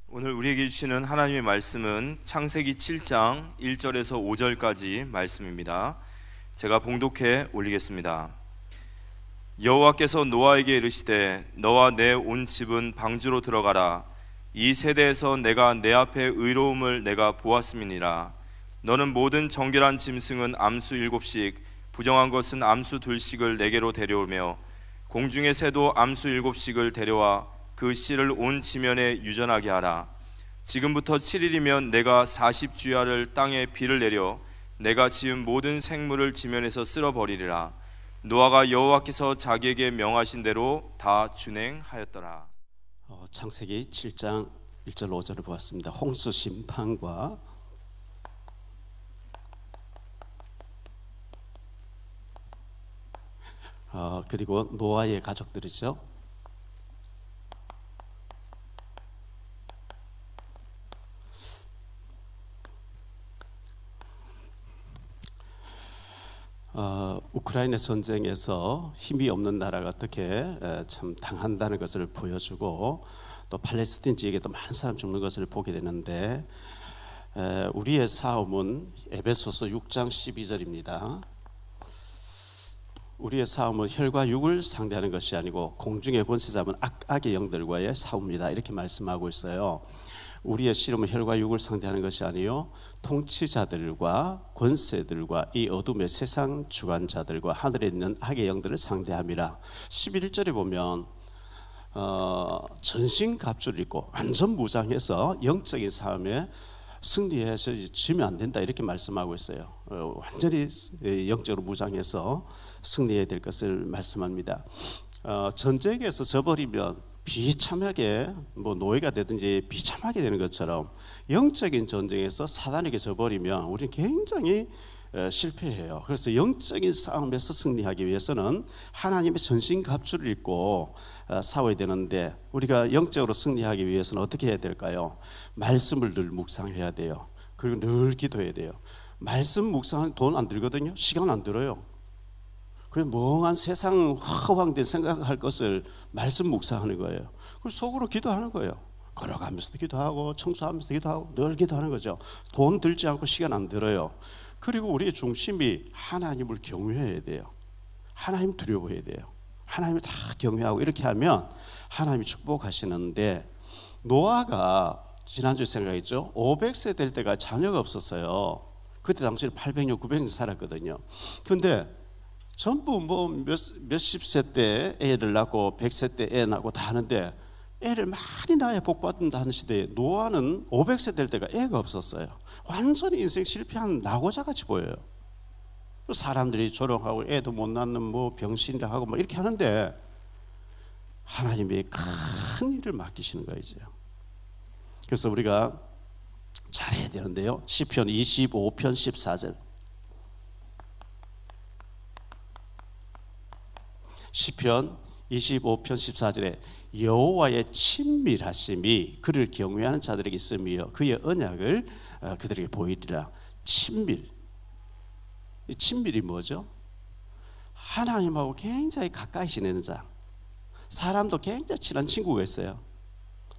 오늘 우리에게 주시는 하나님의 말씀은 창세기 7장 1절에서 5절까지 말씀입니다. 제가 봉독해 올리겠습니다. 여호와께서 노아에게 이르시되 너와 내 온 집은 방주로 들어가라. 이 세대에서 내가 내 앞에 의로움을 내가 보았음이니라. 너는 모든 정결한 짐승은 암수 7씩 부정한 것은 암수 2씩을 내게로 데려오며 공중의 새도 암수 7씩을 데려와 그 씨를 온 지면에 유전하게 하라. 지금부터 7일이면 내가 40주야를 땅에 비를 내려 내가 지은 모든 생물을 지면에서 쓸어버리리라. 노아가 여호와께서 자기에게 명하신 대로 다 준행하였더라. 창세기 7장 1절 5절을 보았습니다. 홍수 심판과 그리고 노아의 가족들이죠. 우크라이나 전쟁에서 힘이 없는 나라가 어떻게 참 당한다는 것을 보여주고 또 팔레스틴 지역에도 많은 사람 죽는 것을 보게 되는데 우리의 싸움은 에베소서 6장 12절입니다. 우리의 싸움은 혈과 육을 상대하는 것이 아니고 공중의 권세 잡은 악의 영들과의 싸움이다, 이렇게 말씀하고 있어요. 우리의 씨름은 혈과 육을 상대하는 것이 아니요 통치자들과 권세들과 이 어둠의 세상 주관자들과 하늘에 있는 악의 영들을 상대함이라. 11절에 보면 전신갑주를 입고 완전 무장해서 영적인 싸움에 승리해서 지면 안 된다, 이렇게 말씀하고 있어요. 완전히 영적으로 무장해서 승리해야 될 것을 말씀합니다. 전쟁에서 져버리면 비참하게 노예가 되든지 비참하게 되는 것처럼 영적인 전쟁에서 사단에게 져버리면 우리는 굉장히 실패해요. 그래서 영적인 싸움에서 승리하기 위해서는 하나님의 전신갑주를 입고 싸워야 되는데, 우리가 영적으로 승리하기 위해서는 어떻게 해야 될까요? 말씀을 늘 묵상해야 돼요. 그리고 늘 기도해야 돼요. 말씀 묵상은 돈 안 들거든요. 시간 안 들어요. 그냥 멍한 세상 허황된 생각할 것을 말씀 묵상하는 거예요. 그리고 속으로 기도하는 거예요. 걸어가면서도 기도하고 청소하면서도 기도하고 늘 기도하는 거죠. 돈 들지 않고 시간 안 들어요. 그리고 우리의 중심이 하나님을 경외해야 돼요. 하나님 두려워해야 돼요. 하나님을 다 경외하고 이렇게 하면 하나님이 축복하시는데, 노아가 지난주에 생각했죠. 500세 될 때가 자녀가 없었어요. 그때 당시에 800년 900년 살았거든요. 근데 전부 몇십 세 때 애를 낳고 100세 때 애 낳고 다 하는데, 애를 많이 낳아야 복받는다는 시대에 노아는 500세 될 때가 애가 없었어요. 완전히 인생 실패한 낙오자같이 보여요. 사람들이 조롱하고 애도 못 낳는 병신이라 하고 이렇게 하는데, 하나님이 큰 일을 맡기시는 거예요 이제. 그래서 우리가 잘해야 되는데요. 시편 25편 14절. 시편 25편 14절에 여호와의 친밀하심이 그를 경외하는 자들에게 있으며 그의 언약을 그들에게 보이리라. 친밀. 이 친밀이 뭐죠? 하나님하고 굉장히 가까이 지내는 자. 사람도 굉장히 친한 친구가 있어요.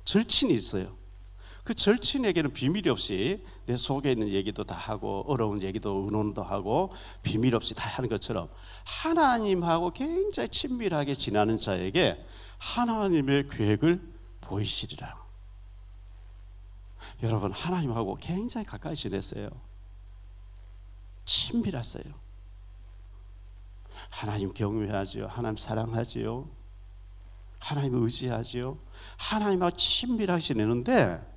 절친이 있어요. 그 절친에게는 비밀이 없이 내 속에 있는 얘기도 다 하고 어려운 얘기도 의논도 하고 비밀 없이 다 하는 것처럼, 하나님하고 굉장히 친밀하게 지내는 자에게 하나님의 계획을 보이시리라. 여러분, 하나님하고 굉장히 가까이 지냈어요. 친밀했어요. 하나님 경외하지요. 하나님 사랑하지요. 하나님 의지하지요. 하나님하고 친밀하게 지내는데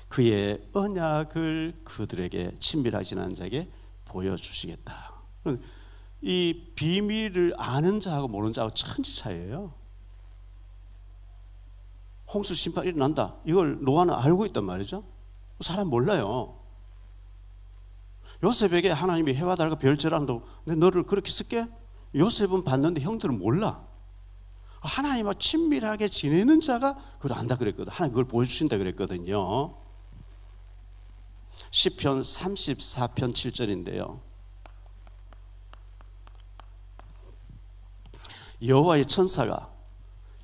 그의 언약을 그들에게 친밀하게 지내는 자에게 보여주시겠다. 이 비밀을 아는 자하고 모르는 자하고 천지 차이예요. 홍수 심판 일어난다, 이걸 노아는 알고 있단 말이죠. 사람 몰라요. 요셉에게 하나님이 해와 달과 별 재랑도 내 너를 그렇게 쓸게? 요셉은 봤는데 형들은 몰라. 하나님과 친밀하게 지내는 자가 그걸 안다 그랬거든. 하나님 그걸 보여주신다 그랬거든요. 시편 34편 7절인데요. 여호와의 천사가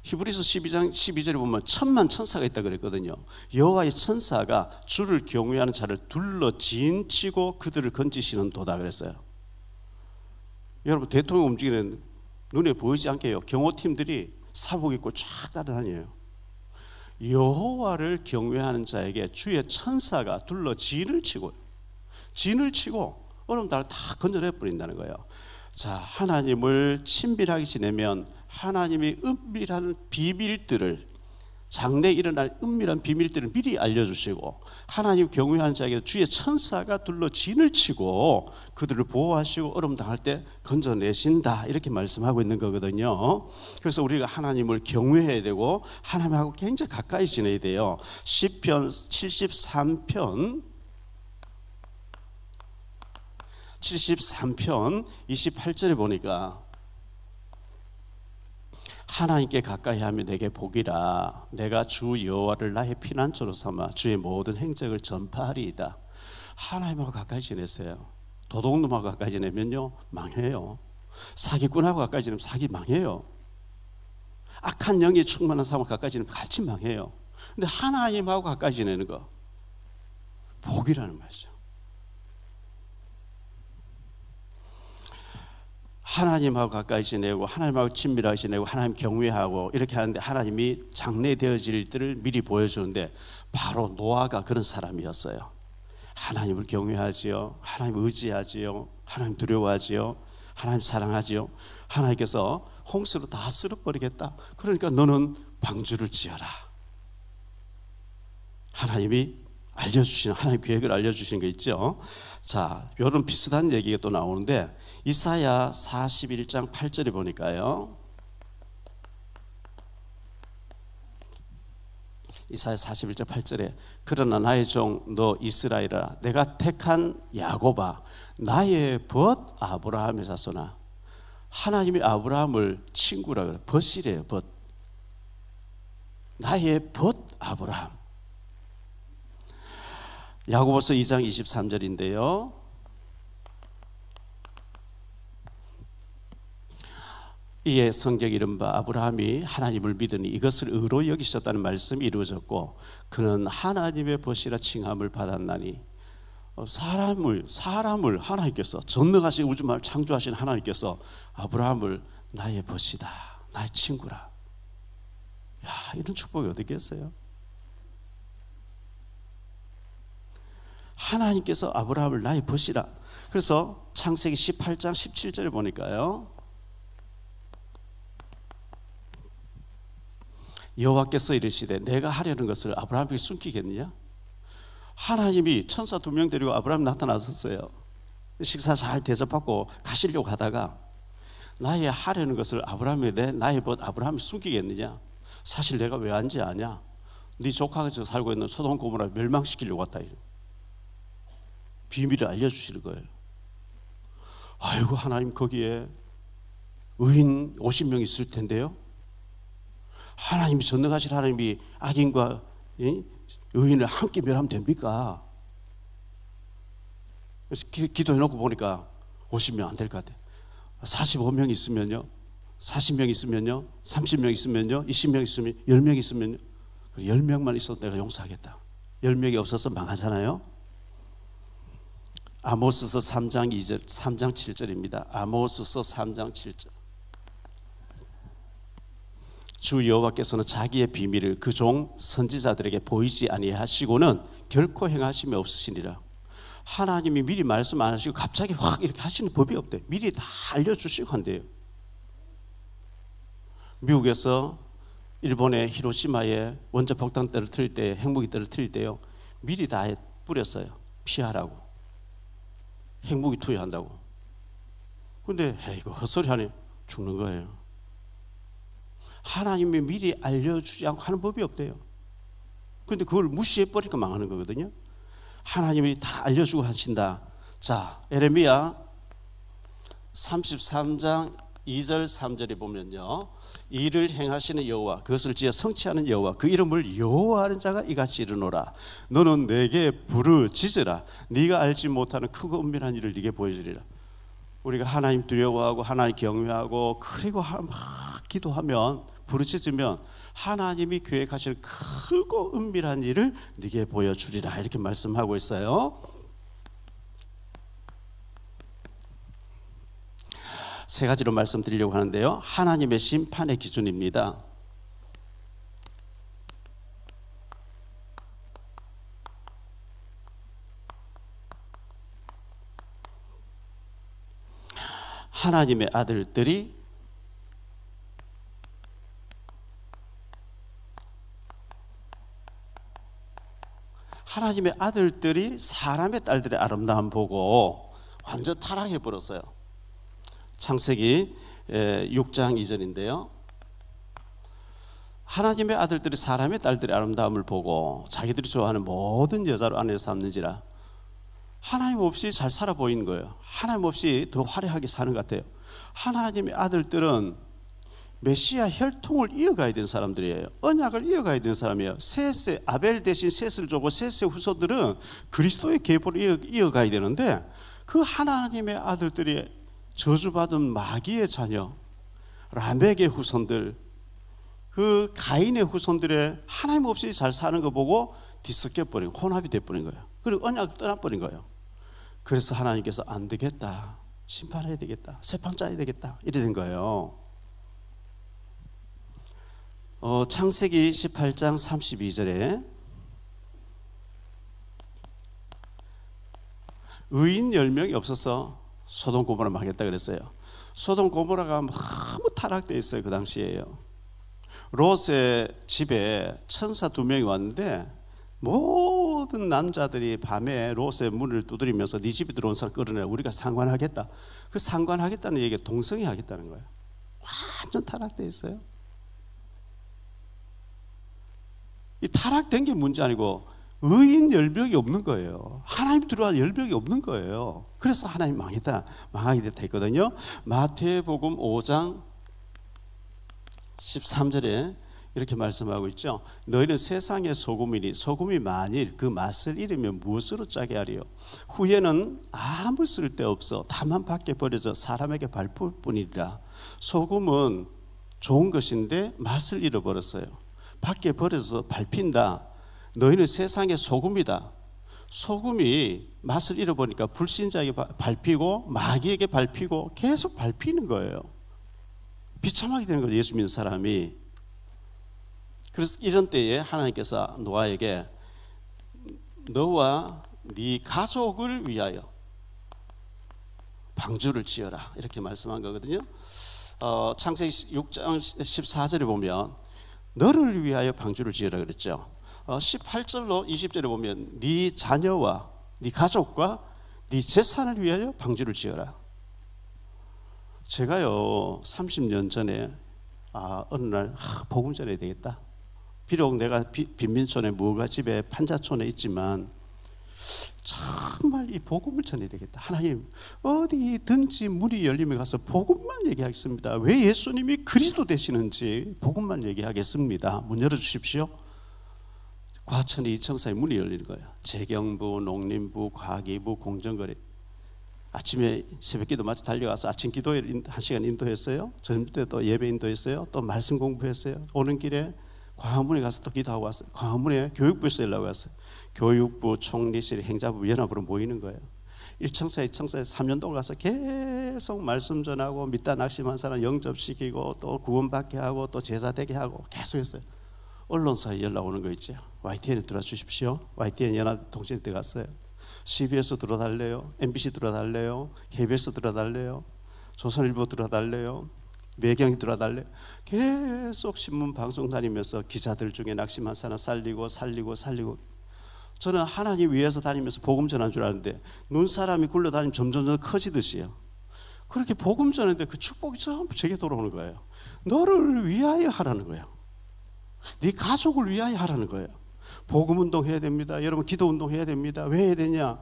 히브리서 12장 12절에 보면 천만 천사가 있다 그랬거든요. 여호와의 천사가 주를 경외하는 자를 둘러 진치고 그들을 건지시는 도다 그랬어요. 여러분, 대통령 움직이는 눈에 보이지 않게요. 경호팀들이 사복 입고 쫙 따라다녀요. 여호와를 경외하는 자에게 주의 천사가 둘러 진을 치고 얼음달을 다 건져내 버린다는 거예요. 자, 하나님을 친밀하게 지내면 하나님이 은밀한 비밀들을, 장래에 일어날 은밀한 비밀들을 미리 알려주시고, 하나님 경외하는 자에게 주의 천사가 둘러 진을 치고 그들을 보호하시고 얼음 당할 때 건져내신다, 이렇게 말씀하고 있는 거거든요. 그래서 우리가 하나님을 경외해야 되고 하나님하고 굉장히 가까이 지내야 돼요. 시편 73편 28절에 보니까 하나님께 가까이 하면 내게 복이라. 내가 주 여호와를 나의 피난처로 삼아 주의 모든 행적을 전파하리이다. 하나님하고 가까이 지내세요. 도둑놈하고 가까이 지내면요, 망해요. 사기꾼하고 가까이 지내면 사기 망해요. 악한 영이 충만한 사람하고 가까이 지내면 같이 망해요. 근데 하나님하고 가까이 지내는 거 복이라는 말이죠. 하나님하고 가까이 지내고 하나님하고 친밀하게 지내고 하나님 경외하고 이렇게 하는데 하나님이 장래되어질 일들을 미리 보여주는데, 바로 노아가 그런 사람이었어요. 하나님을 경외하지요, 하나님 의지하지요, 하나님 두려워하지요, 하나님 사랑하지요. 하나님께서 홍수로 다 쓸어버리겠다, 그러니까 너는 방주를 지어라. 하나님이 알려주신, 하나님 계획을 알려주신 거 있죠. 자, 이런 비슷한 얘기가 또 나오는데, 이사야 41장 8절에 보니까요, 이사야 41장 8절에 그러나 나의 종 너 이스라엘아, 내가 택한 야곱아, 나의 벗 아브라함의 자손아. 하나님이 아브라함을 친구라 그래요. 벗이래요, 벗. 나의 벗 아브라함. 야고보서 2장 23절인데요. 이에 성경 이른바 아브라함이 하나님을 믿으니 이것을 의로 여기셨다는 말씀이 이루어졌고, 그는 하나님의 벗이라 칭함을 받았나니. 사람을 하나님께서, 전능하신 우주만을 창조하신 하나님께서 아브라함을 나의 벗이다, 나의 친구라. 야, 이런 축복이 어디 있겠어요? 하나님께서 아브라함을 나의 벗이라. 그래서 창세기 18장 17절에 보니까요, 여호와께서 이르시되 내가 하려는 것을 아브라함에게 숨기겠느냐? 하나님이 천사 2명 데리고 아브라함 나타났었어요. 식사 잘 대접받고 가시려고 하다가 나의 하려는 것을 아브라함에게 나의 벗 아브라함이 숨기겠느냐? 사실 내가 왜 한지 아냐? 네 조카가 살고 있는 소돔 고모라 멸망시키려고 왔다. 비밀을 알려주시는 거예요. 아이고, 하나님 거기에 의인 50명 있을 텐데요. 하나님이 전능하신 하나님이 악인과 의인을 함께 멸하면 됩니까? 그래서 기도해놓고 보니까 50명 안 될 것 같아요. 45명 있으면요, 40명 있으면요, 30명 있으면요, 20명 있으면 10명 있으면요, 10명만 있어도 내가 용서하겠다. 10명이 없어서 망하잖아요. 아모스서 3장 2절, 3장 7절입니다. 아모스서 3장 7절. 주 여호와께서는 자기의 비밀을 그 종 선지자들에게 보이지 아니하시고는 결코 행하심이 없으시니라. 하나님이 미리 말씀 안 하시고 갑자기 확 이렇게 하시는 법이 없대요. 미리 다 알려주시고 한대요. 미국에서 일본의 히로시마에 원자 폭탄 떨어뜨릴 때, 핵무기 떨어뜨릴 때요, 미리 다 뿌렸어요. 피하라고. 핵무기 투여한다고. 근데 이거 헛소리 하네. 죽는 거예요. 하나님이 미리 알려주지 않고 하는 법이 없대요. 근데 그걸 무시해버리니까 망하는 거거든요. 하나님이 다 알려주고 하신다. 자, 에레미야 33장 2절 3절에 보면요, 이를 행하시는 여호와, 그것을 지어 성취하는 여호와, 그 이름을 여호와하는 자가 이같이 이르노라. 너는 내게 부르짖으라. 네가 알지 못하는 크고 은밀한 일을 네게 보여주리라. 우리가 하나님 두려워하고 하나님 경외하고 그리고 막 기도하면 부르짖으면 하나님이 계획하실 크고 은밀한 일을 네게 보여주리라 이렇게 말씀하고 있어요. 세 가지로 말씀드리려고 하는데요. 하나님의 심판의 기준입니다. 하나님의 아들들이 사람의 딸들의 아름다움 보고 완전 타락해 버렸어요. 창세기 6장 2절인데요. 하나님의 아들들이 사람의 딸들의 아름다움을 보고 자기들이 좋아하는 모든 여자를 아내로 삼는지라. 하나님 없이 잘 살아 보이는 거예요. 하나님 없이 더 화려하게 사는 것 같아요. 하나님의 아들들은 메시아 혈통을 이어가야 되는 사람들이에요. 언약을 이어가야 되는 사람이에요. 셋의 아벨 대신 셋을 주고 셋의 후손들은 그리스도의 계보를 이어가야 되는데 그 하나님의 아들들이 저주받은 마귀의 자녀 라멕의 후손들, 그 가인의 후손들의 하나님 없이 잘 사는 거 보고 뒤섞여버린, 혼합이 돼버린 거예요. 그리고 언약을 떠나버린 거예요. 그래서 하나님께서 안 되겠다, 심판해야 되겠다, 세판 짜야 되겠다 이래 된 거예요. 창세기 18장 32절에 의인 10명이 없어서 소돔 고모라 망했다 그랬어요. 소돔 고모라가 너무 타락되어 있어요. 그 당시에요. 롯의 집에 천사 2명이 왔는데 모든 남자들이 밤에 롯의 문을 두드리면서 네 집에 들어온 사람 끌어내, 우리가 상관하겠다. 그 상관하겠다는 얘기가 동성애 하겠다는 거예요. 완전 타락되어 있어요. 이 타락된 게 문제 아니고 의인 10명이 없는 거예요. 하나님 들어와 10명이 없는 거예요. 그래서 하나님 망하게 됐다 했거든요. 마태복음 5장 13절에 이렇게 말씀하고 있죠. 너희는 세상의 소금이니 소금이 만일 그 맛을 잃으면 무엇으로 짜게 하리요? 후에는 아무 쓸데없어 다만 밖에 버려져 사람에게 밟을 뿐이라. 소금은 좋은 것인데 맛을 잃어버렸어요. 밖에 버려서 밟힌다. 너희는 세상의 소금이다. 소금이 맛을 잃어버리니까 불신자에게 밟히고 마귀에게 밟히고 계속 밟히는 거예요. 비참하게 되는 거죠, 예수 믿는 사람이. 그래서 이런 때에 하나님께서 노아에게 너와 네 가족을 위하여 방주를 지어라 이렇게 말씀한 거거든요. 창세기 6장 14절에 보면 너를 위하여 방주를 지으라 그랬죠. 18절로 20절에 보면 네 자녀와 네 가족과 네 재산을 위하여 방주를 지어라. 제가요 30년 전에 어느 날 복음 전해야 되겠다. 비록 내가 빈민촌에 무허가 집에 판자촌에 있지만 정말 이 복음을 전해야 되겠다. 하나님 어디든지 문이 열리면 가서 복음만 얘기하겠습니다. 왜 예수님이 그리스도 되시는지 복음만 얘기하겠습니다. 문 열어주십시오. 과천에 이청사에 문이 열리는 거예요. 재경부, 농림부, 과기부, 공정거래. 아침에 새벽기도 마치 달려가서 아침 기도회 1시간 인도했어요. 저녁 때 또 예배 인도했어요. 또 말씀 공부했어요. 오는 길에 광화문에 가서 또 기도하고 왔어요. 광화문에 교육부에서 연락 왔어요. 교육부, 총리실, 행자부, 연합으로 모이는 거예요. 1청사, 2청사에 3년 동안 가서 계속 말씀 전하고 믿다 낙심한 사람 영접시키고 또 구원받게 하고 또 제자 되게 하고 계속 했어요. 언론사에 연락 오는 거 있죠. YTN에 들어주십시오. YTN 연합통신에 들어갔어요. CBS 들어달래요. MBC 들어달래요. KBS 들어달래요. 조선일보 들어달래요. 매경이 들어달래요. 계속 신문 방송 다니면서 기자들 중에 낙심한 사람 살리고. 저는 하나님 위해서 다니면서 복음 전한 줄 알았는데 눈사람이 굴러다니면 점점 커지듯이요. 그렇게 복음 전했는데 그 축복이 전부 제게 돌아오는 거예요. 너를 위하여 하라는 거예요. 네 가족을 위하여 하라는 거예요. 복음 운동 해야 됩니다. 여러분 기도 운동 해야 됩니다. 왜 해야 되냐?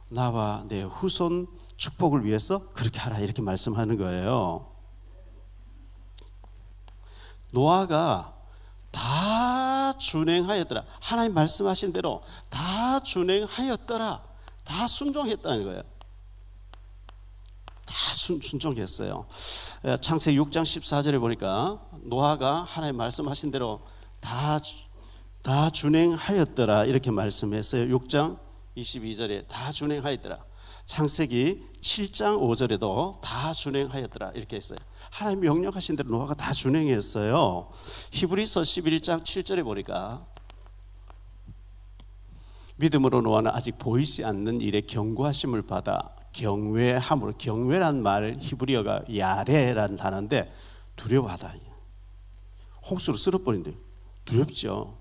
나와 내 후손 축복을 위해서 그렇게 하라 이렇게 말씀하는 거예요. 노아가 다 준행하였더라. 하나님 말씀하신 대로 다 준행하였더라. 다 순종했다는 거예요. 다 순종했어요. 창세기 6장 14절에 보니까 노아가 하나님 말씀하신 대로 다 준행하였더라 이렇게 말씀했어요. 6장 22절에 다 준행하였더라. 창세기 7장 5절에도 다 준행하였더라 이렇게 했어요. 하나님 명령하신 대로 노아가 다 준행했어요. 히브리서 11장 7절에 보니까 믿음으로 노아는 아직 보이지 않는 일에 경고하심을 받아 경외함으로, 경외란 말 히브리어가 야레라는 단어인데 두려워하다. 홍수로 쓸어버린대요. 두렵죠.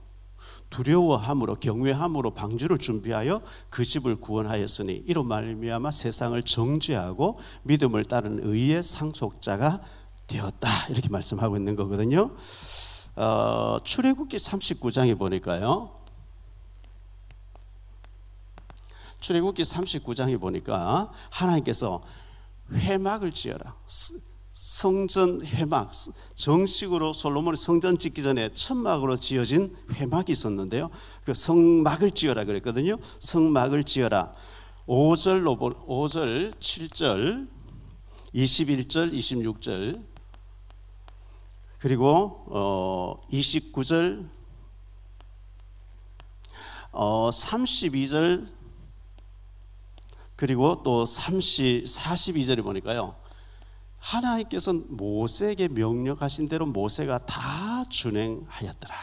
두려워함으로, 경외함으로 방주를 준비하여 그 집을 구원하였으니 이로 말미암아 세상을 정죄하고 믿음을 따른 의의 상속자가 되었다 이렇게 말씀하고 있는 거거든요. 출애굽기 39장에 보니까요, 출애굽기 39장에 보니까 하나님께서 회막을 지어라, 성전 회막, 정식으로 솔로몬이 성전 짓기 전에 천막으로 지어진 회막이 있었는데요, 그 성막을 지어라 그랬거든요. 성막을 지어라. 5절, 7절, 21절, 26절, 그리고 29절, 32절, 그리고 또 42절에 보니까요, 하나님께서 모세에게 명령하신 대로 모세가 다 준행하였더라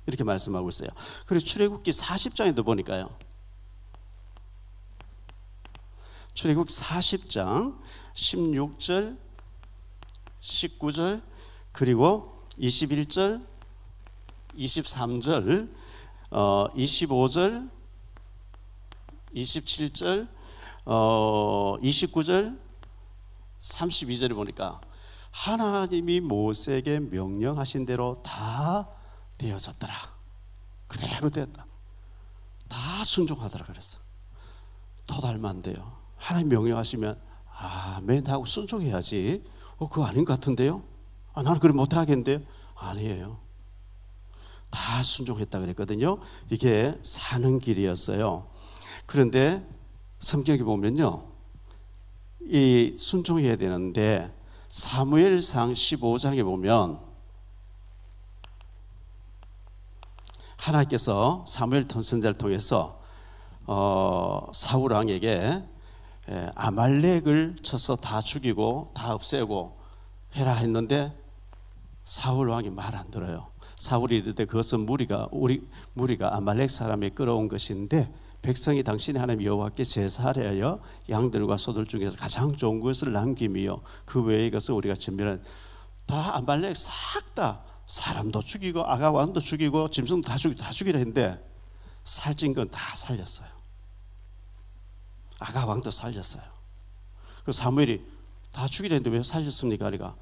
이렇게 말씀하고 있어요. 그리고 출애굽기 40장에도 보니까요, 출애굽기 40장 16절, 19절, 그리고 21절, 23절, 25절, 27절, 29절, 32절에 보니까 하나님이 모세에게 명령하신 대로 다 되어졌더라. 그대로 됐다. 다 순종하더라 그랬어. 더 닮으면 안 돼요. 하나님 명령하시면 아멘 하고 순종해야지. 그거 아닌 것 같은데요? 나는 그래 못하겠는데요? 아니에요. 다 순종했다 그랬거든요. 이게 사는 길이었어요. 그런데 성경에 보면요, 이 순종해야 되는데 사무엘상 15장에 보면 하나님께서 사무엘 선지자를 통해서 사울 왕에게 아말렉을 쳐서 다 죽이고 다 없애고 해라 했는데 사울 왕이 말 안 들어요. 사울이 이르되 그것은 무리가 아말렉 사람이 끌어온 것인데 백성이 당신의 하나님 여호와께 제사를 하여 양들과 소들 중에서 가장 좋은 것을 남김이요 그 외의 것은 우리가 전멸한, 다 아말렉 싹 다 사람도 죽이고 아가왕도 죽이고 짐승도 다 죽이라 했는데 살찐 건 다 살렸어요. 아가왕도 살렸어요. 그 사무엘이 다 죽이라 했는데 왜 살렸습니까? 그러니까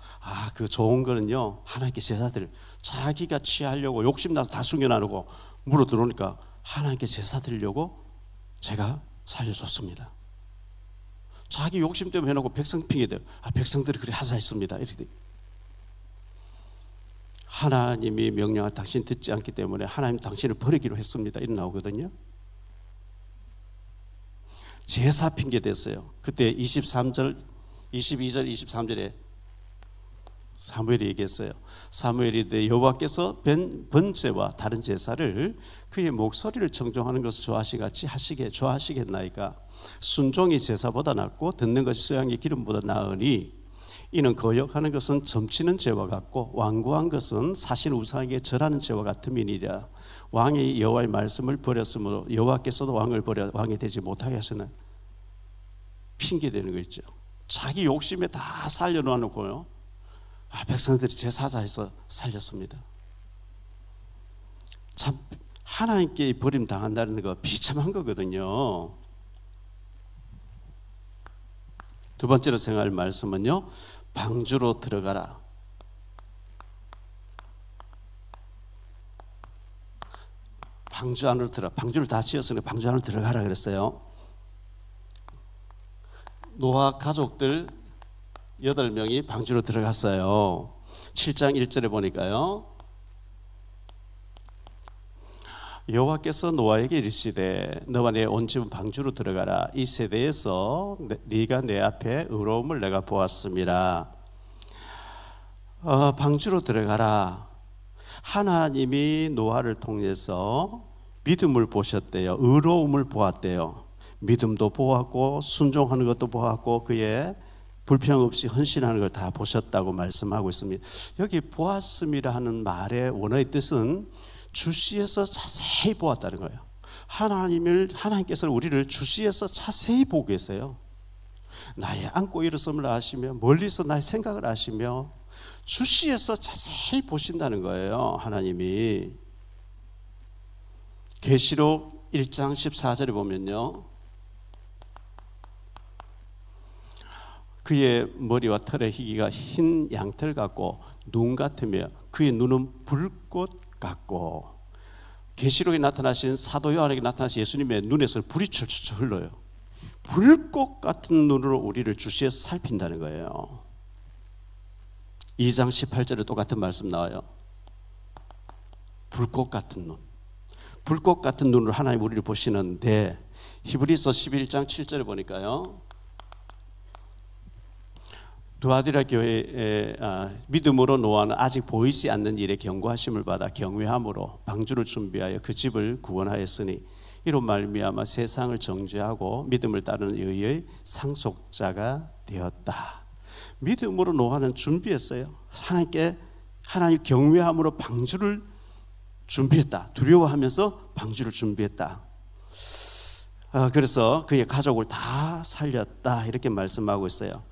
그 좋은 거는요, 하나님께 제사들 자기가 취하려고 욕심나서 다 숨겨놔놓고 물어 들어오니까 하나님께 제사 드리려고 제가 살려줬습니다. 자기 욕심 때문에 해놓고 백성 핑계대요. 백성들이 그래 하사했습니다. 이렇게 하나님이 명령을 당신 듣지 않기 때문에 하나님 당신을 버리기로 했습니다. 이렇게 나오거든요. 제사 핑계댔어요. 그때 23절, 22절, 23절에 사무엘이 얘기했어요. 사무엘이 여호와께서 번제와 다른 제사를 그의 목소리를 청종하는 것을 좋아하시같이 좋아하시겠나이까. 순종이 제사보다 낫고 듣는 것이 소양의 기름보다 나으니 이는 거역하는 것은 점치는 죄와 같고 완고한 것은 사신 우상에게 절하는 죄와 같음이니라. 왕이 여호와의 말씀을 버렸으므로 여호와께서도 왕을 버려 왕이 되지 못하게 하시는 핑계대는 거 있죠. 자기 욕심에 다 살려놓고요, 백성들이 제사자해서 살렸습니다. 참 하나님께 버림당한다는 거 비참한 거거든요. 두 번째로 생각할 말씀은요, 방주로 들어가라. 방주 안으로 들어가. 방주를 다 지었으니까 방주 안으로 들어가라 그랬어요. 노아 가족들 8명이 방주로 들어갔어요. 7장 1절에 보니까요, 여호와께서 노아에게 이르시되 너와 내 온 집은 방주로 들어가라. 이 세대에서 네가 내 앞에 의로움을 내가 보았습니다. 방주로 들어가라. 하나님이 노아를 통해서 믿음을 보셨대요. 의로움을 보았대요. 믿음도 보았고 순종하는 것도 보았고 그의 불평 없이 헌신하는 걸 다 보셨다고 말씀하고 있습니다. 여기 보았음이라 하는 말의 원어의 뜻은 주시에서 자세히 보았다는 거예요. 하나님께서는 우리를 주시에서 자세히 보고 계세요. 나의 앉고 일어섬을 아시며 멀리서 나의 생각을 아시며 주시에서 자세히 보신다는 거예요. 하나님이. 계시록 1장 14절에 보면요, 그의 머리와 털의 희기가 흰 양털 같고 눈 같으며 그의 눈은 불꽃 같고. 계시록에 나타나신 사도 요한에게 나타나신 예수님의 눈에서 불이 철철 흘러요. 불꽃 같은 눈으로 우리를 주시에서 살핀다는 거예요. 2장 18절에 똑같은 말씀 나와요. 불꽃 같은 눈. 불꽃 같은 눈으로 하나님 우리를 보시는데, 히브리서 11장 7절에 보니까요, 두아디라 교회의 믿음으로 노아는 아직 보이지 않는 일에 경고하심을 받아 경외함으로 방주를 준비하여 그 집을 구원하였으니 이로 말미암아 세상을 정죄하고 믿음을 따르는 의의 상속자가 되었다. 믿음으로 노아는 준비했어요. 하나님 경외함으로 방주를 준비했다. 두려워하면서 방주를 준비했다. 그래서 그의 가족을 다 살렸다. 이렇게 말씀하고 있어요.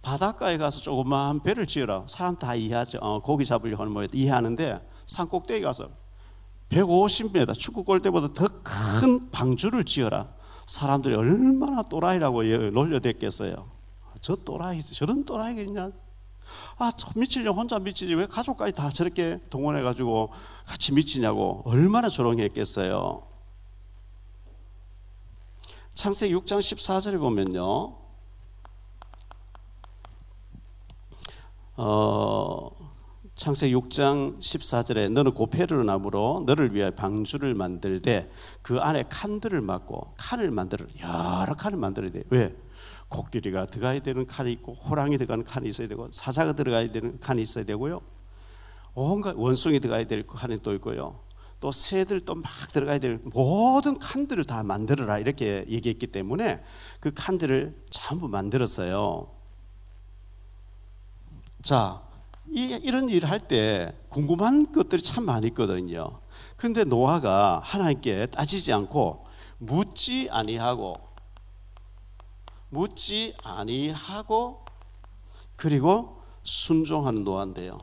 바닷가에 가서 조그마한 배를 지어라. 사람 다 이해하죠. 고기 잡으려고 하는 뭐 이해하는데 산 꼭대기 가서 150m 축구 골대보다 더 큰 방주를 지어라. 사람들이 얼마나 또라이라고 놀려댔겠어요. 저 또라이, 저런 또라이가 있냐? 미치려면 혼자 미치지 왜 가족까지 다 저렇게 동원해가지고 같이 미치냐고 얼마나 조롱했겠어요. 창세기 6장 14절에 보면요, 창세기 6장 14절에 너는 고페르 나무로 너를 위하여 방주를 만들되 그 안에 칸들을 막고 칸을 만들어, 여러 칸을 만들어야 돼. 왜? 코끼리가 들어가야 되는 칸이 있고 호랑이 들어가는 칸이 있어야 되고 사자가 들어가야 되는 칸이 있어야 되고요, 온갖 원숭이 들어가야 될 칸이 또 있고요, 또 새들 또 막 들어가야 될 모든 칸들을 다 만들어라 이렇게 얘기했기 때문에 그 칸들을 전부 만들었어요. 자, 이런 일을 할 때 궁금한 것들이 참 많이 있거든요. 그런데 노아가 하나님께 따지지 않고 묻지 아니하고 그리고 순종하는 노아인데요.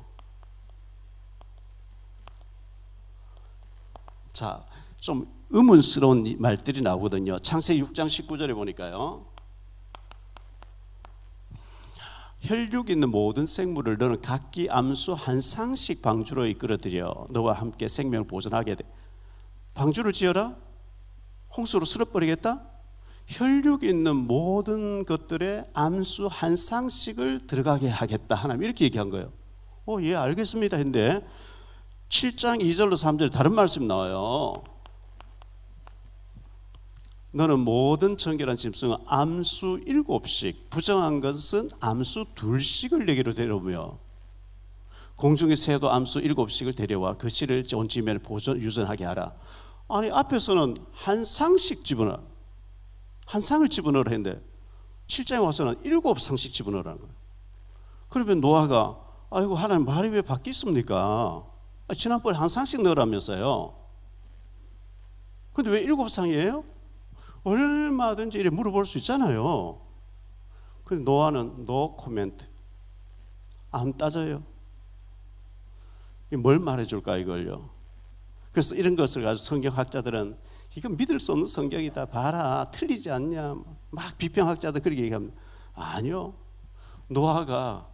자, 좀 의문스러운 말들이 나오거든요. 창세기 6장 19절에 보니까요, 혈육 있는 모든 생물을 너는 각기 암수 한 쌍씩 방주로 이끌어들여 너와 함께 생명을 보존하게 돼. 방주를 지어라? 홍수로 쓸어버리겠다? 혈육 있는 모든 것들의 암수 한 쌍씩을 들어가게 하겠다. 하나님 이렇게 얘기한 거예요. 예, 알겠습니다 했는데 7장 2절로 3절 다른 말씀이 나와요. 너는 모든 정결한 짐승은 암수 7씩, 부정한 것은 암수 2씩을 내게로 데려오며 공중의 새도 암수 7씩을 데려와 그 씨를 온 지면에 유전하게 하라. 아니, 앞에서는 한 쌍씩 집어넣어, 한 쌍을 집어넣으라 했는데 7장에 와서는 7쌍씩 집어넣으라는 거예요. 그러면 노아가 아이고 하나님 말이 왜 바뀌었습니까? 지난번에 한 쌍씩 넣으라면서요. 근데 왜 7쌍이에요? 얼마든지 이렇게 물어볼 수 있잖아요. 근데 노아는 노 코멘트, 안 따져요. 뭘 말해줄까 이걸요. 그래서 이런 것을 가지고 성경학자들은 이건 믿을 수 없는 성경이다, 봐라 틀리지 않냐 막 비평학자들 그렇게 얘기합니다. 아니요, 노아가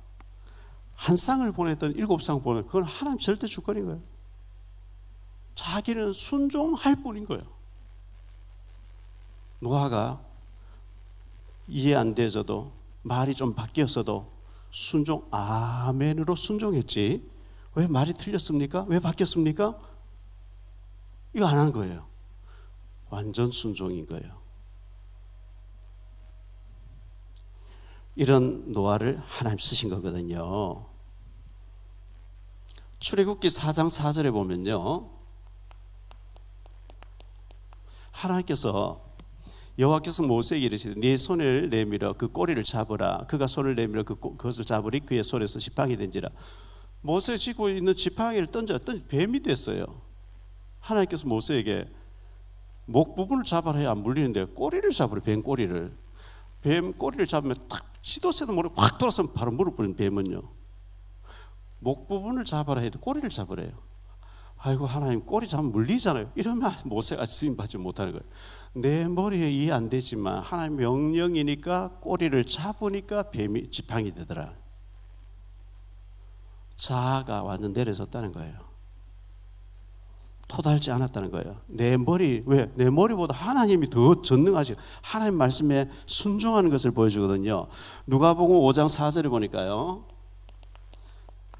한 쌍을 보냈던 7쌍 보내, 그건 하나님 절대 주권인 거예요. 자기는 순종할 뿐인 거예요. 노아가 이해 안 되어도 말이 좀 바뀌었어도 순종, 아멘으로 순종했지. 왜 말이 틀렸습니까? 왜 바뀌었습니까? 이거 안 한 거예요. 완전 순종인 거예요. 이런 노아를 하나님 쓰신 거거든요. 출애굽기 4장 4절에 보면요, 하나님께서 여호와께서 모세에게 이르시되 네 손을 내밀어 그 꼬리를 잡으라. 그가 손을 내밀어 그것을 잡으리 그의 손에서 지팡이 된지라. 모세 쥐고 있는 지팡이를 던졌더니 뱀이 됐어요. 하나님께서 모세에게 목 부분을 잡아라 해야 안 물리는데 꼬리를 잡으래. 뱀 꼬리를. 뱀 꼬리를 잡으면 탁 시도 새도 모르고 확 돌아서 바로 무릎 꿇는 뱀은요, 목 부분을 잡아라 해도 꼬리를 잡으래요. 아이고 하나님, 꼬리 잡으면 물리잖아요. 이러면 모세가 쓰임 받지 못하는 거예요. 내 머리에 이해 안 되지만 하나님 명령이니까 꼬리를 잡으니까 뱀이 지팡이 되더라. 자아가 완전 내려졌다는 거예요. 토달지 않았다는 거예요. 내 머리, 왜? 내 머리보다 하나님이 더 전능하시, 하나님 말씀에 순종하는 것을 보여주거든요. 누가복음 5장 4절에 보니까요,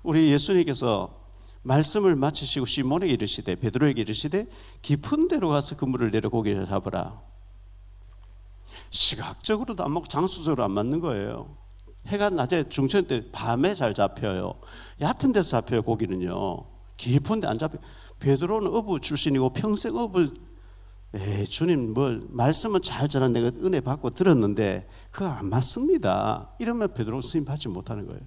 우리 예수님께서 말씀을 마치시고 시몬에게 이르시되, 베드로에게 이르시되 깊은 데로 가서 그물을 내려 고기를 잡으라. 시각적으로도 안 맞고 장소적으로 안 맞는 거예요. 해가 낮에 중천 때 밤에 잘 잡혀요. 얕은 데서 잡혀요. 고기는요. 깊은 데 안 잡혀요. 베드로는 어부 출신이고 평생 어부, 주님 말씀은 잘 전한 내가 은혜 받고 들었는데 그거 안 맞습니다. 이러면 베드로는 쓰임 받지 못하는 거예요.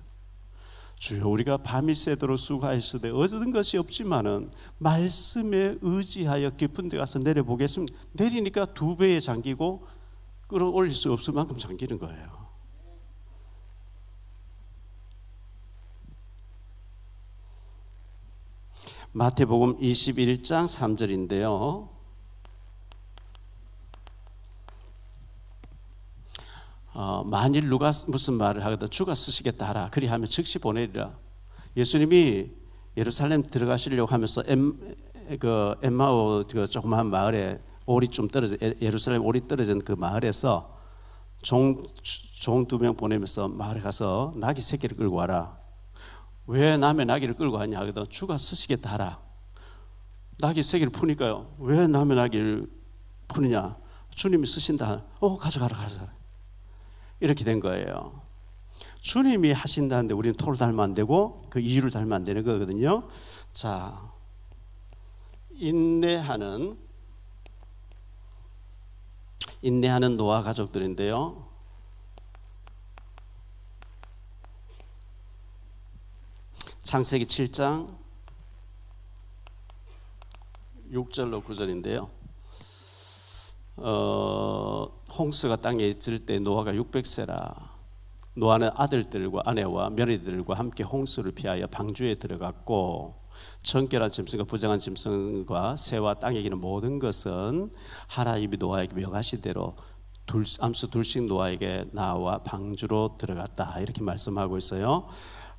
주여, 우리가 밤이 새도록 수고하시되 얻은 것이 없지만은 말씀에 의지하여 깊은 데 가서 내려보겠습니다. 내리니까 2배에 잠기고 끌어올릴 수 없을 만큼 잠기는 거예요. 마태복음 21장 3절인데요. 만일 누가 무슨 말을 하거든 주가 쓰시겠다 하라. 그리하면 즉시 보내리라. 예수님이 예루살렘 들어가시려고 하면서 엠마오 그 조그마한 마을에 오리 좀 떨어져, 예루살렘 오리 떨어진 그 마을에서 종 2명 보내면서 마을에 가서 나귀 새끼를 끌고 와라. 왜 남의 나귀를 끌고 왔냐 하거든 주가 쓰시겠다 하라. 나귀 새끼를 푸니까요, 왜 남의 나귀를 푸느냐, 주님이 쓰신다. 가져가라. 이렇게 된 거예요. 주님이 하신다는데 우리는 토를 달면 안 되고 그 이유를 달면 안 되는 거거든요. 자, 인내하는 노아 가족들인데요. 창세기 7장 6절로 9절인데요. 홍수가 땅에 있을 때 노아가 600세라. 노아는 아들들과 아내와 며느리들과 함께 홍수를 피하여 방주에 들어갔고, 정결한 짐승과 부정한 짐승과 새와 땅에 기는 모든 것은 하나님이 노아에게 명하신 대로 암수 둘씩 노아에게 나와 방주로 들어갔다. 이렇게 말씀하고 있어요.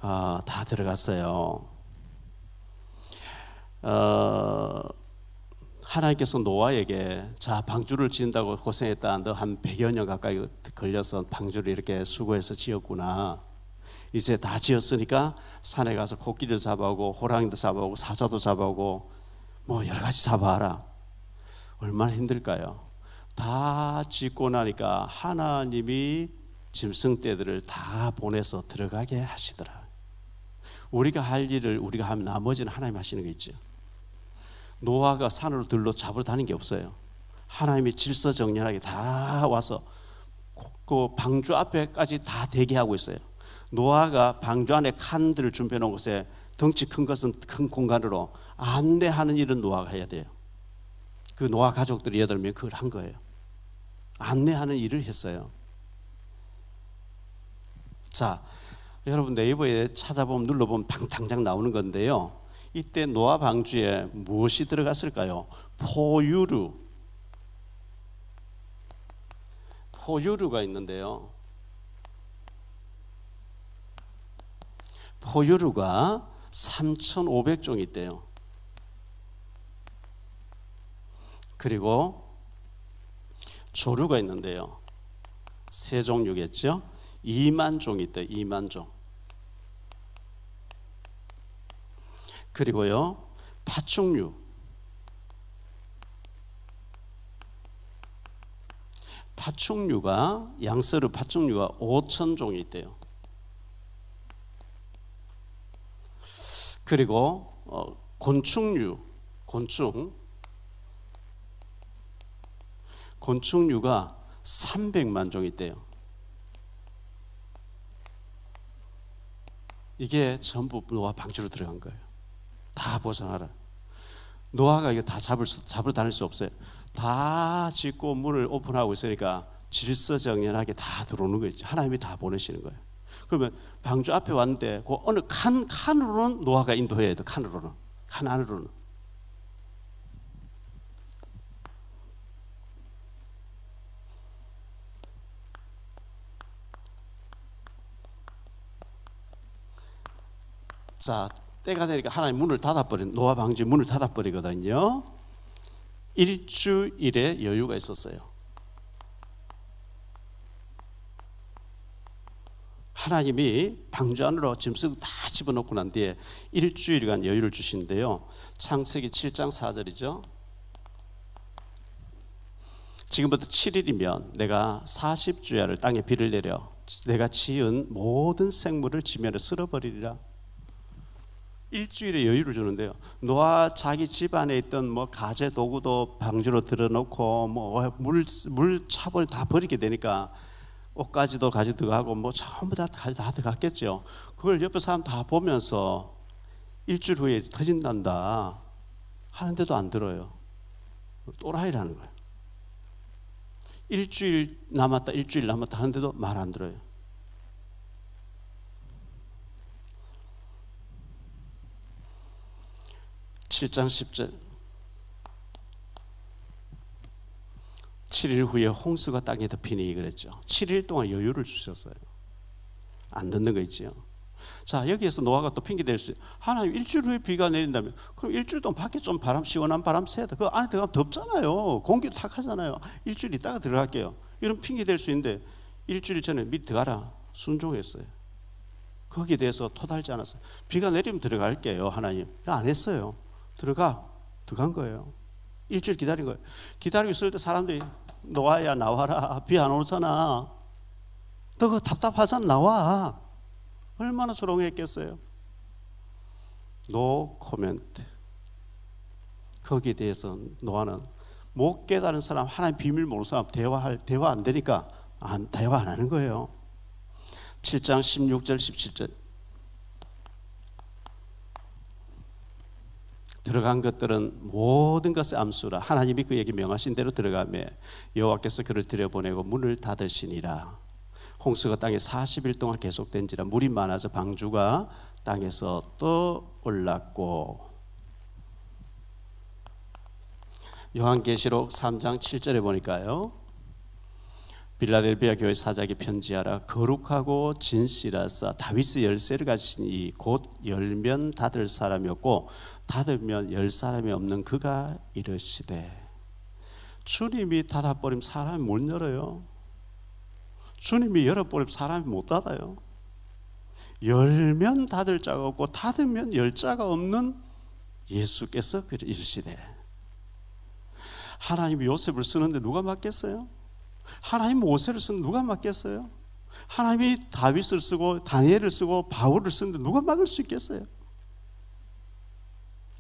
다 들어갔어요. 하나님께서 노아에게 자 방주를 지은다고 고생했다. 너 한 100여 년 가까이 걸려서 방주를 이렇게 수고해서 지었구나. 이제 다 지었으니까 산에 가서 코끼리도 잡아오고 호랑이도 잡아오고 사자도 잡아오고 뭐 여러 가지 잡아와라. 얼마나 힘들까요? 다 짓고 나니까 하나님이 짐승떼들을 다 보내서 들어가게 하시더라. 우리가 할 일을 우리가 하면 나머지는 하나님 하시는 게 있죠. 노아가 산으로 들러 잡으러 다니는 게 없어요. 하나님이 질서정연하게 다 와서 그 방주 앞에까지 다 대기하고 있어요. 노아가 방주 안에 칸들을 준비해 놓은 곳에 덩치 큰 것은 큰 공간으로 안내하는 일은 노아가 해야 돼요. 그 노아 가족들이 8명 그걸 한 거예요. 안내하는 일을 했어요. 자, 여러분 네이버에 찾아보면 눌러보면 당장 나오는 건데요. 이때 노아 방주에 무엇이 들어갔을까요? 포유류가 있는데요. 포유류가 3,500종이 있대요. 그리고 조류가 있는데요. 3종류겠죠. 2만 종이 있대요. 2만 종. 그리고요, 파충류. 양서류 파충류가 5,000종이 있대요. 그리고 곤충류가 300만 종 있대요. 이게 전부 노아 방주로 들어간 거예요. 다 벗어나라. 노아가 이거 다 잡으러 다닐 수 없어요. 다 짓고 문을 오픈하고 있으니까 질서정연하게 다 들어오는 거죠. 하나님이 다 보내시는 거예요. 그러면 방주 앞에 왔는데 그 어느 칸으로는 노아가 인도해야 돼. 칸 안으로는. 자, 때가 되니까 하나님 노아 방주 문을 닫아버리거든요. 일주일의 여유가 있었어요. 하나님이 방주 안으로 짐승 다 집어넣고 난 뒤에 일주일간 여유를 주시는데요. 창세기 7장 4절이죠. 지금부터 7일이면 내가 40주야를 땅에 비를 내려 내가 지은 모든 생물을 지면에 쓸어버리리라. 일주일의 여유를 주는데요. 노아 자기 집 안에 있던 뭐 가재 도구도 방주로 들어놓고 뭐 물 차버리 다 버리게 되니까 옷가지도 가지고 들어가고 뭐 전부 다 들어갔겠죠. 그걸 옆에 사람 다 보면서 일주일 후에 터진단다 하는데도 안 들어요. 또라이라는 거예요. 일주일 남았다 하는데도 말 안 들어요. (7장 10절) 7일 후에 홍수가 땅에 덮이니 그랬죠. 7일 동안 여유를 주셨어요. 안 듣는 거 있지요. 자, 여기에서 노아가 또 핑계 댈 수 있어요. 하나님 일주일 후에 비가 내린다면 그럼 일주일 동안 밖에 좀 시원한 바람 쐬야 돼. 그 안에 들어가면 덥잖아요. 공기도 탁하잖아요. 일주일 있다가 들어갈게요. 이런 핑계 댈 수 있는데 일주일 전에 밑 들어가라 순종했어요. 거기에 대해서 토달지 않았어요. 비가 내리면 들어갈게요. 하나님 안 했어요. 들어간 거예요. 일주일 기다린 거예요. 기다리고 있을 때 사람들이 노아야 나와라. 비 안 오잖아. 너 그거 답답하잖아. 나와. 얼마나 조롱했겠어요. 노 코멘트. 거기에 대해서 노아는 못 깨달은 사람, 하나님 비밀 모르는 사람 대화 안 되니까 대화 안 하는 거예요. 7장 16절 17절 들어간 것들은 모든 것의 암수라. 하나님이 그에게 명하신 대로 들어가매 여호와께서 그를 들여보내고 문을 닫으시니라. 홍수가 땅에 40일 동안 계속된지라. 물이 많아서 방주가 땅에서 떠올랐고. 요한계시록 3장 7절에 보니까요, 빌라델비아 교회 사자에게 편지하라. 거룩하고 진실하사 다윗의 열쇠를 가지신 이 곧 열면 닫을 사람이 없고 닫으면 열 사람이 없는 그가 이르시되. 주님이 닫아버리면 사람이 못 열어요. 주님이 열어버리면 사람이 못 닫아요. 열면 닫을 자가 없고 닫으면 열 자가 없는 예수께서 이르시되. 하나님이 요셉을 쓰는데 누가 맡겠어요? 하나님 모세를 쓰는 누가 맡겠어요? 하나님이 다윗을 쓰고 다니엘을 쓰고 바울을 쓰는데 누가 막을 수 있겠어요?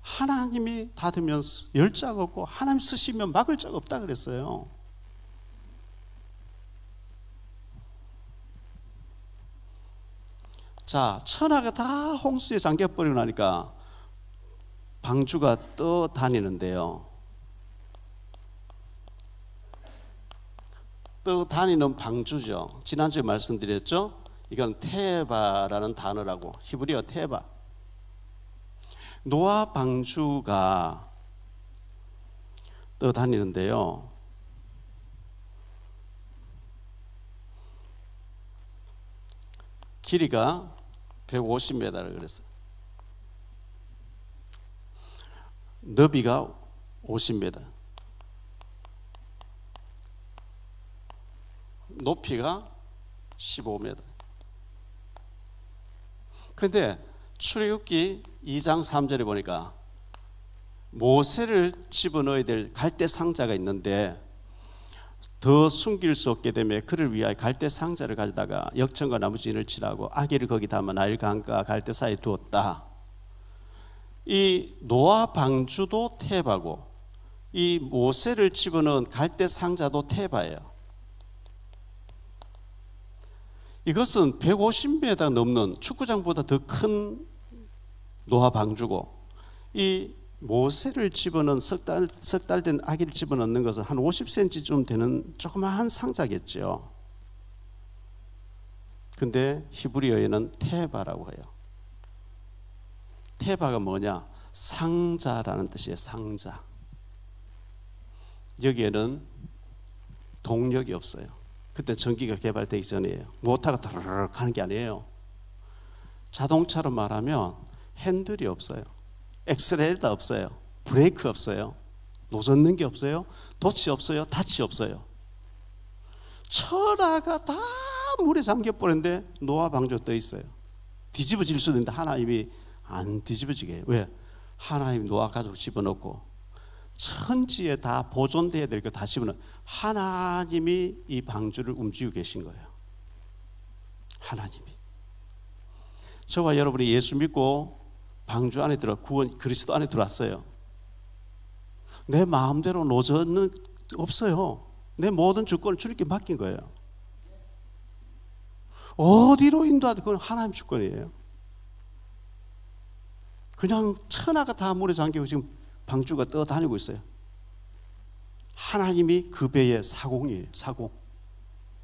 하나님이 닫으면 열 자가 없고 하나님 쓰시면 막을 자가 없다 그랬어요. 자, 천하가 다 홍수에 잠겨버리고 나니까 방주가 떠다니는데요. 떠다니는 방주죠. 지난주에 말씀드렸죠. 이건 테바라는 단어라고. 히브리어 테바. 노아 방주가 떠다니는데요. 길이가 150m를 그랬어요. 너비가 50m. 높이가 15m. 그런데 출애굽기 2장 3절에 보니까 모세를 집어넣어야 될 갈대 상자가 있는데 더 숨길 수 없게 되면 그를 위하여 갈대 상자를 가져다가 역청과 나무 진을 칠하고 아기를 거기 담아 나일 강과 갈대 사이에 두었다. 이 노아 방주도 테바고 이 모세를 집어넣은 갈대 상자도 테바예요. 이것은 150m 넘는 축구장보다 더 큰 노아 방주고, 이 모세를 집어넣은 석 달 된 아기를 집어넣는 것은 한 50cm쯤 되는 조그마한 상자겠죠. 근데 히브리어에는 테바라고 해요. 테바가 뭐냐? 상자라는 뜻이에요. 상자. 여기에는 동력이 없어요. 그때 전기가 개발되기 전이에요. 모터가 드르륵 하는 게 아니에요. 자동차로 말하면 핸들이 없어요. 엑셀레이터 없어요. 브레이크 없어요. 노젓는 게 없어요. 돛이 없어요. 닻이 없어요. 철화가 다 물에 잠겨버렸는데 노아 방주 떠 있어요. 뒤집어질 수도 있는데 하나님이 안 뒤집어지게 해요. 왜? 하나님 노아 가족 집어넣고 천지에 다 보존돼야 될 거 다 집어넣어. 하나님이 이 방주를 움직이고 계신 거예요. 하나님이. 저와 여러분이 예수 믿고 방주 안에 들어 구원 그리스도 안에 들어왔어요. 내 마음대로 노저는 없어요. 내 모든 주권을 주님께 맡긴 거예요. 어디로 인도하든 그건 하나님 주권이에요. 그냥 천하가 다 물에 잠기고 지금 방주가 떠다니고 있어요. 하나님이 그 배의 사공이에요. 사공.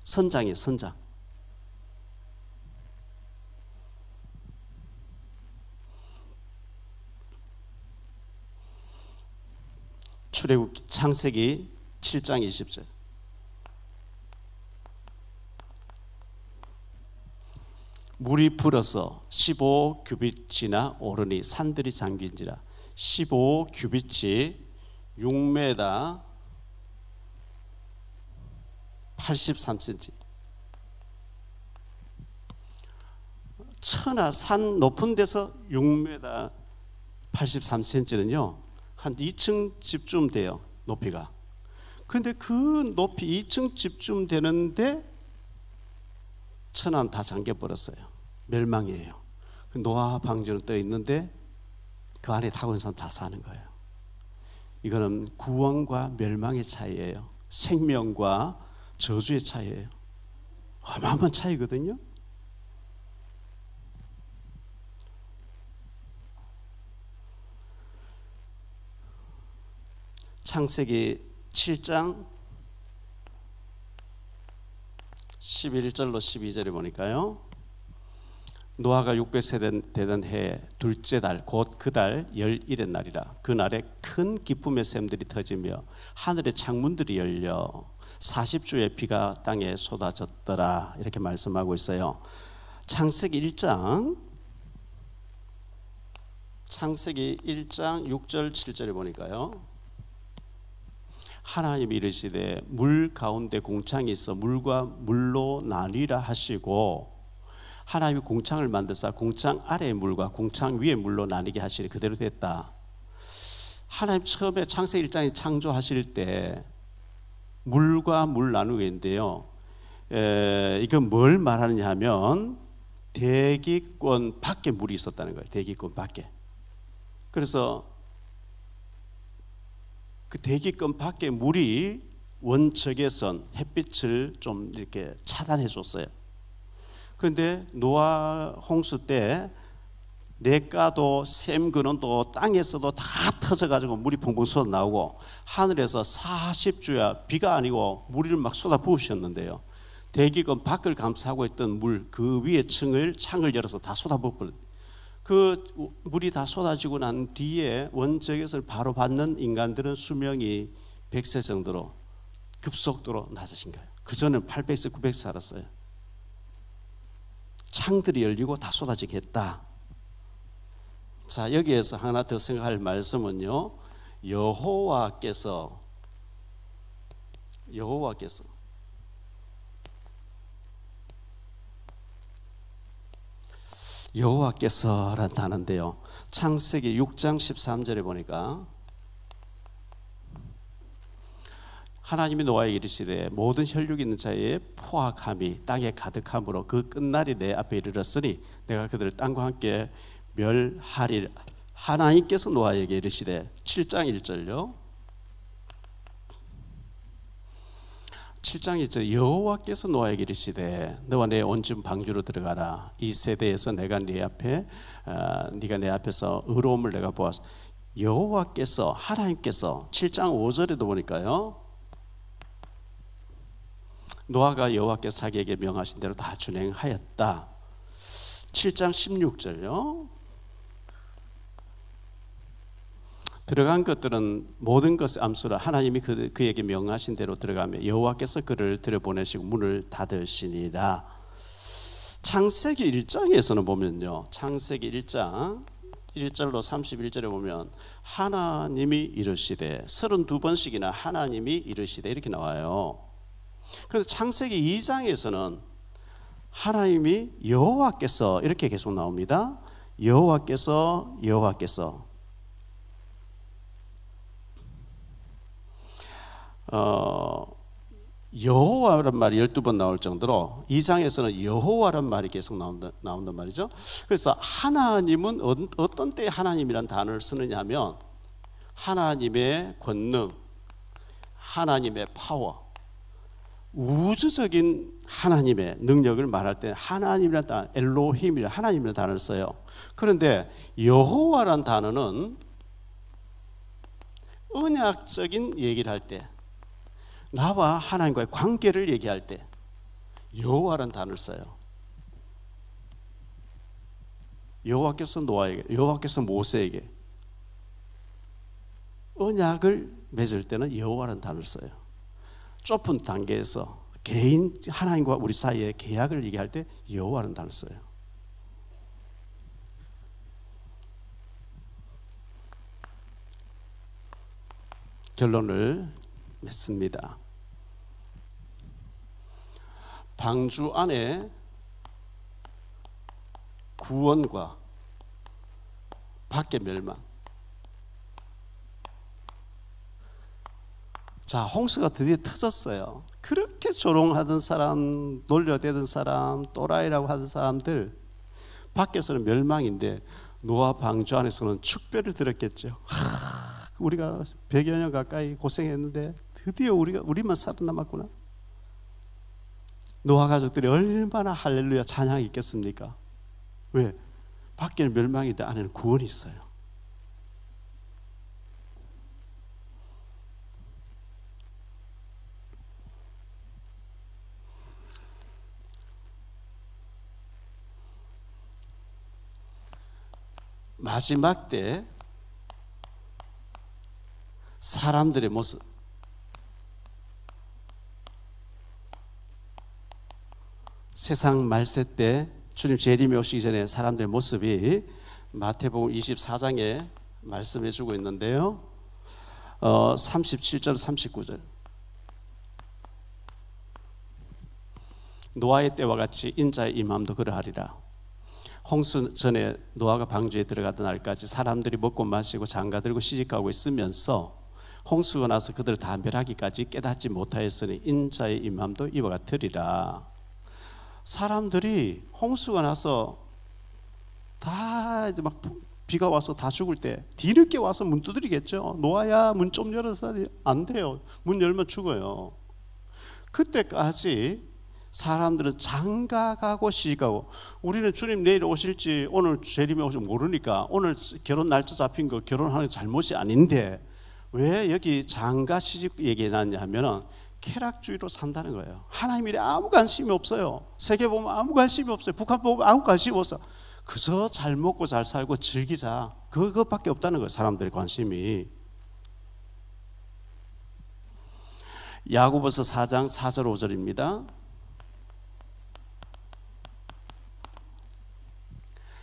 선장이에요. 선장. 출애굽기 창세기 7장 20절. 물이 불어서 15규빗이나 오르니 산들이 잠긴지라. 15규빗이 6m 83cm. 천하 산 높은 데서 6m 83cm는요 한 2층 집쯤 돼요. 높이가. 근데 그 높이 2층 집쯤 되는데 천하는 다 잠겨버렸어요. 멸망이에요. 노아 방주는 떠 있는데 그 안에 타고 있는 사람 다 사는 거예요. 이거는 구원과 멸망의 차이예요. 생명과 저주의 차이예요. 어마어마한 차이거든요. 창세기 7장 11절로 12절에 보니까요. 노아가 600세 되던 해 둘째 달 곧 그 달 11의 날이라. 그 날에 큰 기쁨의 샘들이 터지며 하늘의 창문들이 열려 40주의 비가 땅에 쏟아졌더라. 이렇게 말씀하고 있어요. 창세기 1장 6절 7절에 보니까요. 하나님이 이르시되 물 가운데 공창이 있어 물과 물로 나뉘라 하시고, 하나님이 공창을 만드사 공창 아래의 물과 공창 위의 물로 나뉘게 하시니 그대로 됐다. 하나님 처음에 창세기 1장에 창조하실 때 물과 물 나누게 했는데요. 이건 뭘 말하느냐 하면 대기권 밖에 물이 있었다는 거예요. 대기권 밖에. 그래서 그 대기권 밖에 물이 원적외선 햇빛을 좀 이렇게 차단해 줬어요. 그런데 노아 홍수 때 냇가도 샘 근원도 땅에서도 다 터져가지고 물이 펑펑 쏟아 나오고, 하늘에서 40주야 비가 아니고 물을 막 쏟아 부으셨는데요. 대기권 밖을 감싸고 있던 물 그 위에 창을 열어서 다 쏟아 부어버렸어요. 그 물이 다 쏟아지고 난 뒤에 원적외선을 바로 받는 인간들은 수명이 100세 정도로 급속도로 낮아진 거예요. 그전에는 800세, 900세 살았어요. 창들이 열리고 다 쏟아지게 했다. 자, 여기에서 하나 더 생각할 말씀은요. 여호와께서라는 단어인데요. 창세기 6장 13절에 보니까 하나님이 노아에게 이르시되 모든 혈육 있는 자의 포악함이 땅에 가득함으로 그 끝날이 내 앞에 이르렀으니 내가 그들을 땅과 함께 멸하리라 하나님께서 노아에게 이르시되 7장 1절요. 7장 1절 여호와께서 노아에게 이르시되 너와 내 온 집 방주로 들어가라. 이 세대에서 내가 네가 내 앞에서 의로움을 내가 보았어. 여호와께서 하나님께서 7장 5절에도 보니까요. 노아가 여호와께서 자기에게 명하신 대로 다 준행하였다. 7장 16절요. 들어간 것들은 모든 것의 암수라 하나님이 그에게 명하신 대로 들어가며 여호와께서 그를 들여보내시고 문을 닫으시니라. 창세기 1장에서는 보면요. 창세기 1장 1절로 31절에 보면 하나님이 이르시되 32번씩이나 하나님이 이르시되 이렇게 나와요. 그런데 창세기 2장에서는 하나님이 여호와께서 이렇게 계속 나옵니다. 여호와께서 여호와란 말이 12번 나올 정도로 2장에서는 여호와란 말이 계속 나온단 말이죠. 그래서 하나님은 어떤 때에 하나님이란 단어를 쓰느냐 하면 하나님의 권능, 하나님의 파워, 우주적인 하나님의 능력을 말할 때 하나님이란 단어, 엘로힘이란 하나님이라는 단어를 써요. 그런데 여호와란 단어는 언약적인 얘기를 할 때, 나와 하나님과의 관계를 얘기할 때 여호와란 단어를 써요. 여호와께서 노아에게, 여호와께서 모세에게 언약을 맺을 때는 여호와란 단어를 써요. 좁은 단계에서 개인 하나님과 우리 사이의 계약을 얘기할 때 여호와라는 단어를 써요. 결론을 맺습니다. 방주 안에 구원과 밖의 멸망. 자, 홍수가 드디어 터졌어요. 그렇게 조롱하던 사람, 놀려대던 사람, 또라이라고 하던 사람들 밖에서는 멸망인데 노아 방주 안에서는 축배를 들었겠죠. 우리가 100여 년 가까이 고생했는데 드디어 우리만 살아남았구나. 노아 가족들이 얼마나 할렐루야 찬양이 있겠습니까? 왜? 밖에는 멸망인데 안에는 구원이 있어요. 마지막 때 사람들의 모습, 세상 말세 때 주님 재림이 오시기 전에 사람들의 모습이 마태복음 24장에 말씀해 주고 있는데요. 37절 39절 노아의 때와 같이 인자의 임함도 그러하리라. 홍수 전에 노아가 방주에 들어가던 날까지 사람들이 먹고 마시고 장가들고 시집가고 있으면서 홍수가 나서 그들을 다 멸하기까지 깨닫지 못하였으니 인자의 임함도 이와 같으리라. 사람들이 홍수가 나서 다 이제 막 비가 와서 다 죽을 때 뒤늦게 와서 문 두드리겠죠. 노아야 문 좀 열어서. 안 돼요. 문 열면 죽어요. 그때까지 사람들은 장가가고 시집가고, 우리는 주님 내일 오실지 오늘 재림이 오실지 모르니까 오늘 결혼 날짜 잡힌 거 결혼하는 게 잘못이 아닌데 왜 여기 장가 시집 얘기 나냐 하면은 쾌락주의로 산다는 거예요. 하나님 일에 아무 관심이 없어요. 세계 보면 아무 관심이 없어요. 북한 보면 아무 관심이 없어요. 그저 잘 먹고 잘 살고 즐기자, 그것밖에 없다는 거예요. 사람들의 관심이. 야고보서 4장 4절 5절입니다.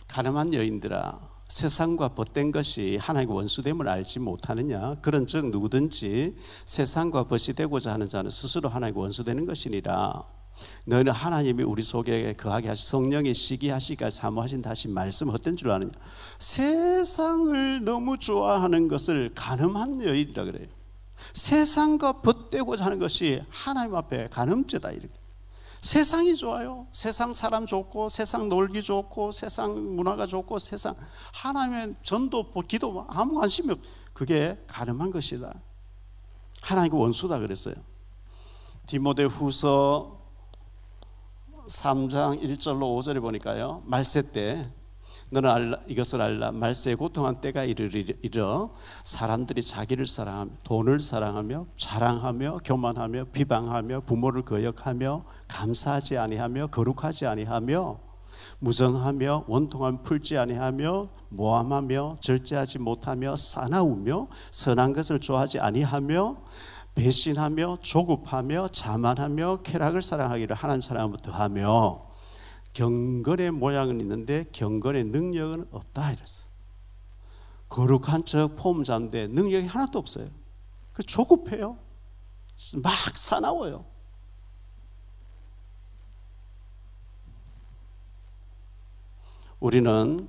가늠한 여인들아, 세상과 벗된 것이 하나님의 원수됨을 알지 못하느냐? 그런즉 누구든지 세상과 벗이 되고자 하는 자는 스스로 하나님의 원수되는 것이니라. 너희는 하나님이 우리 속에 거하게 하시 성령이 시기하시기까지 사모하신 다시 말씀 헛된 줄 아느냐? 세상을 너무 좋아하는 것을 가늠한 여인이라 그래요. 세상과 벗되고자 하는 것이 하나님 앞에 가늠죄다 이렇게. 세상이 좋아요. 세상 사람 좋고, 세상 놀기 좋고, 세상 문화가 좋고, 세상 하나님의 전도, 기도 아무 관심이 없. 그게 가늠한 것이다. 하나님의 원수다 그랬어요. 디모데후서 3장 1절로 5절에 보니까요, 말세 때 너는 알라, 이것을 알라. 말세에 고통한 때가 이르러 사람들이 자기를 사랑하며 돈을 사랑하며 자랑하며 교만하며 비방하며 부모를 거역하며 감사하지 아니하며 거룩하지 아니하며 무정하며 원통함 풀지 아니하며 모함하며 절제하지 못하며 사나우며 선한 것을 좋아하지 아니하며 배신하며 조급하며 자만하며 쾌락을 사랑하기를 하나님 사랑하며 더하며 경건의 모양은 있는데 경건의 능력은 없다 이랬어. 거룩한 척 포함자인데 능력이 하나도 없어요. 그 조급해요. 막 사나워요. 우리는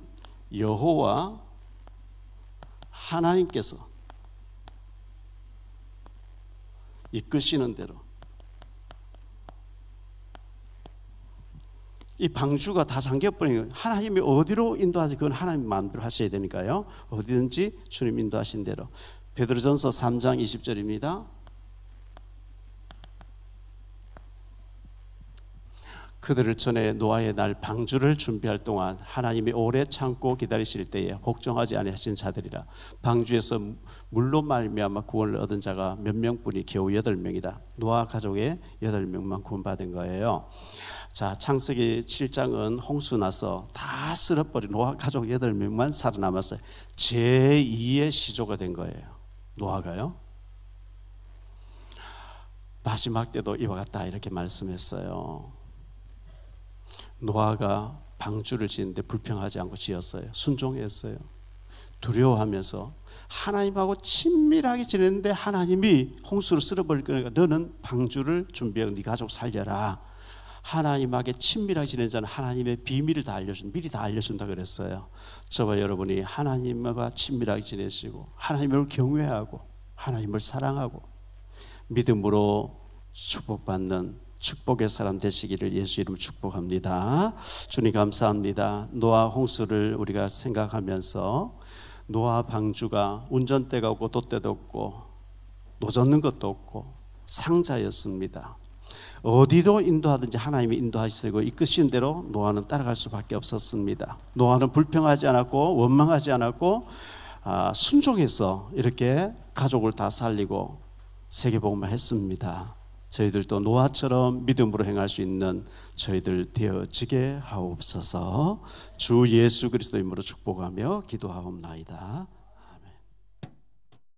여호와 하나님께서 이끄시는 대로 이 방주가 다 잠겨버리는 거예요. 하나님이 어디로 인도하지 그건 하나님 마음대로 하셔야 되니까요. 어디든지 주님 인도하신 대로. 베드로전서 3장 20절입니다. 그들을 전에 노아의 날 방주를 준비할 동안 하나님이 오래 참고 기다리실 때에 복종하지 아니하신 자들이라. 방주에서 물로 말미암아 구원을 얻은 자가 몇 명뿐이 겨우 8명이다. 노아 가족의 8명만 구원받은 거예요. 자, 창세기 7장은 홍수 나서 다 쓸어버린 노아 가족 8명만 살아남았어요. 제2의 시조가 된 거예요. 노아가요. 마지막 때도 이와 같다 이렇게 말씀했어요. 노아가 방주를 지는데 불평하지 않고 지었어요. 순종했어요. 두려워하면서 하나님하고 친밀하게 지냈는데 하나님이 홍수를 쓸어버릴 거니까 너는 방주를 준비하고 네 가족 살려라. 하나님에게 친밀하게 지낸 자는 하나님의 비밀을 다 미리 다 알려준다 그랬어요. 저와 여러분이 하나님과 친밀하게 지내시고 하나님을 경외하고 하나님을 사랑하고 믿음으로 축복받는 축복의 사람 되시기를 예수 이름으로 축복합니다. 주님 감사합니다. 노아 홍수를 우리가 생각하면서 노아 방주가 운전대가 없고 돛대도 없고 노젓는 것도 없고 상자였습니다. 어디로 인도하든지 하나님이 인도하시고 이끄신 대로 노아는 따라갈 수밖에 없었습니다. 노아는 불평하지 않았고 원망하지 않았고 순종해서 이렇게 가족을 다 살리고 세계복음을 했습니다. 저희들도 노아처럼 믿음으로 행할 수 있는 저희들 되어지게 하옵소서. 주 예수 그리스도 이름으로 축복하며 기도하옵나이다.